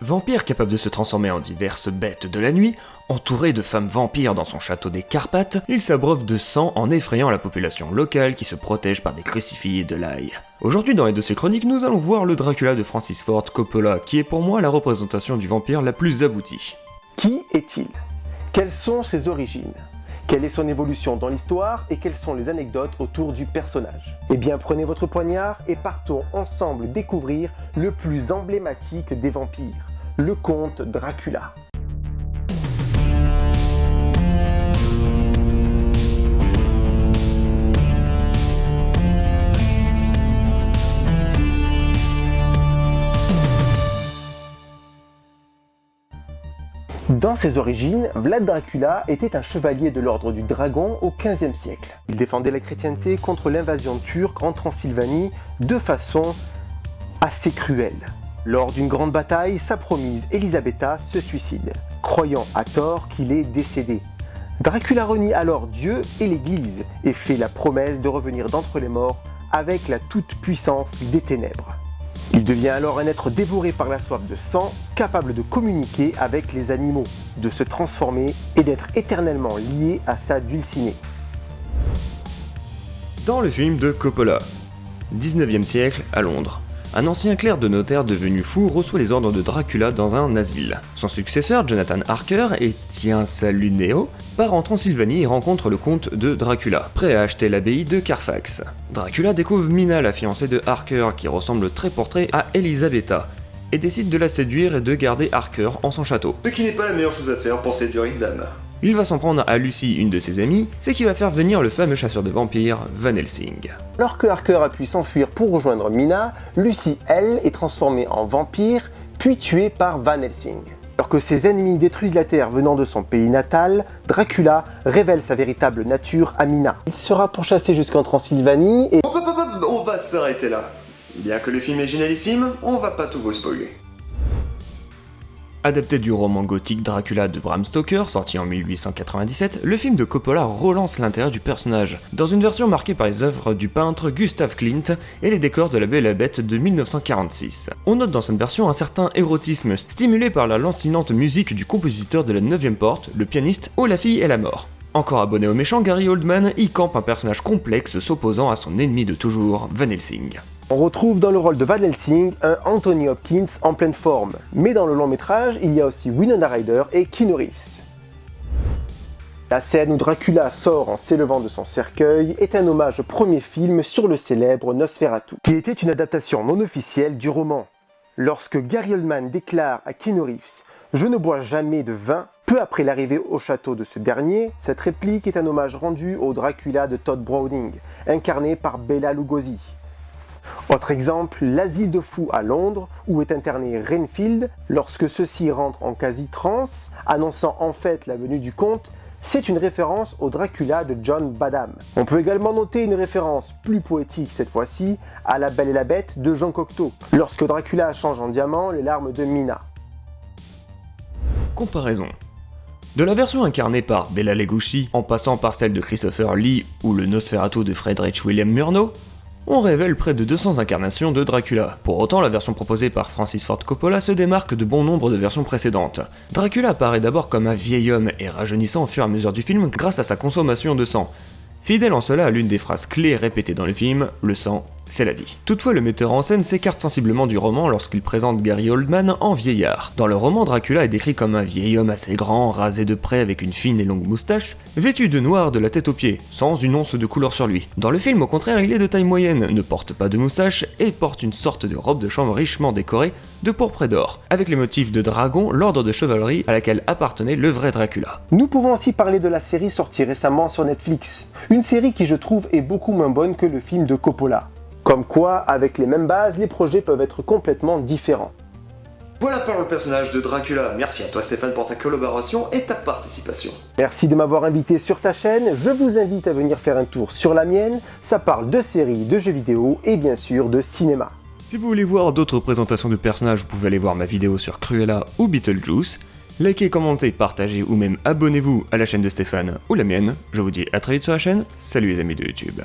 Vampire capable de se transformer en diverses bêtes de la nuit, entouré de femmes vampires dans son château des Carpates, il s'abreuve de sang en effrayant la population locale qui se protège par des crucifix et de l'ail. Aujourd'hui dans les dossiers chroniques, nous allons voir le Dracula de Francis Ford Coppola, qui est pour moi la représentation du vampire la plus aboutie. Qui est-il? Quelles sont ses origines? Quelle est son évolution dans l'histoire et quelles sont les anecdotes autour du personnage? Eh bien, prenez votre poignard et partons ensemble découvrir le plus emblématique des vampires, le comte Dracula. Dans ses origines, Vlad Dracula était un chevalier de l'ordre du Dragon au XVe siècle. Il défendait la chrétienté contre l'invasion turque en Transylvanie de façon assez cruelle. Lors d'une grande bataille, sa promise Elisabetta se suicide, croyant à tort qu'il est décédé. Dracula renie alors Dieu et l'Église et fait la promesse de revenir d'entre les morts avec la toute-puissance des ténèbres. Il devient alors un être dévoré par la soif de sang, capable de communiquer avec les animaux, de se transformer et d'être éternellement lié à sa dulcinée. Dans le film de Coppola, 19e siècle à Londres, un ancien clerc de notaire devenu fou reçoit les ordres de Dracula dans un asile. Son successeur, Jonathan Harker, et tiens salut Néo, part en Transylvanie et rencontre le comte de Dracula, prêt à acheter l'abbaye de Carfax. Dracula découvre Mina, la fiancée de Harker, qui ressemble trait pour trait à Elisabetta, et décide de la séduire et de garder Harker en son château. Ce qui n'est pas la meilleure chose à faire pour séduire une dame. Il va s'en prendre à Lucy, une de ses amies, ce qui va faire venir le fameux chasseur de vampires, Van Helsing. Alors que Harker a pu s'enfuir pour rejoindre Mina, Lucy, elle, est transformée en vampire, puis tuée par Van Helsing. Alors que ses ennemis détruisent la terre venant de son pays natal, Dracula révèle sa véritable nature à Mina. Il sera pourchassé jusqu'en Transylvanie et... On va s'arrêter là. Bien que le film est génialissime, on va pas tout vous spoiler. Adapté du roman gothique Dracula de Bram Stoker, sorti en 1897, le film de Coppola relance l'intérêt du personnage, dans une version marquée par les œuvres du peintre Gustav Klimt et les décors de La Belle et la Bête de 1946. On note dans cette version un certain érotisme, stimulé par la lancinante musique du compositeur de la 9ème porte, le pianiste Oh la fille et la mort. Encore abonné au méchant, Gary Oldman y campe un personnage complexe s'opposant à son ennemi de toujours, Van Helsing. On retrouve dans le rôle de Van Helsing un Anthony Hopkins en pleine forme, mais dans le long métrage, il y a aussi Winona Ryder et Keanu Reeves. La scène où Dracula sort en s'élevant de son cercueil est un hommage au premier film sur le célèbre Nosferatu, qui était une adaptation non officielle du roman. Lorsque Gary Oldman déclare à Keanu Reeves « Je ne bois jamais de vin », peu après l'arrivée au château de ce dernier, cette réplique est un hommage rendu au Dracula de Todd Browning, incarné par Bela Lugosi. Autre exemple, l'asile de fous à Londres, où est interné Renfield, lorsque ceux-ci rentrent en quasi-transe, annonçant en fait la venue du comte, c'est une référence au Dracula de John Badham. On peut également noter une référence plus poétique cette fois-ci, à La Belle et la Bête de Jean Cocteau, lorsque Dracula change en diamant les larmes de Mina. Comparaison. De la version incarnée par Bela Lugosi, en passant par celle de Christopher Lee ou le Nosferatu de Friedrich Wilhelm Murnau, on révèle près de 200 incarnations de Dracula. Pour autant, la version proposée par Francis Ford Coppola se démarque de bon nombre de versions précédentes. Dracula apparaît d'abord comme un vieil homme et rajeunissant au fur et à mesure du film grâce à sa consommation de sang. Fidèle en cela à l'une des phrases clés répétées dans le film, le sang, c'est la vie. Toutefois, le metteur en scène s'écarte sensiblement du roman lorsqu'il présente Gary Oldman en vieillard. Dans le roman, Dracula est décrit comme un vieil homme assez grand, rasé de près avec une fine et longue moustache, vêtu de noir de la tête aux pieds, sans une once de couleur sur lui. Dans le film, au contraire, il est de taille moyenne, ne porte pas de moustache et porte une sorte de robe de chambre richement décorée de pourpre et d'or, avec les motifs de dragon, l'ordre de chevalerie à laquelle appartenait le vrai Dracula. Nous pouvons aussi parler de la série sortie récemment sur Netflix, une série qui je trouve est beaucoup moins bonne que le film de Coppola. Comme quoi, avec les mêmes bases, les projets peuvent être complètement différents. Voilà pour le personnage de Dracula. Merci à toi Stéphane pour ta collaboration et ta participation. Merci de m'avoir invité sur ta chaîne, je vous invite à venir faire un tour sur la mienne, ça parle de séries, de jeux vidéo et bien sûr de cinéma. Si vous voulez voir d'autres présentations de personnages, vous pouvez aller voir ma vidéo sur Cruella ou Beetlejuice. Likez, commentez, partagez ou même abonnez-vous à la chaîne de Stéphane ou la mienne. Je vous dis à très vite sur la chaîne, salut les amis de YouTube.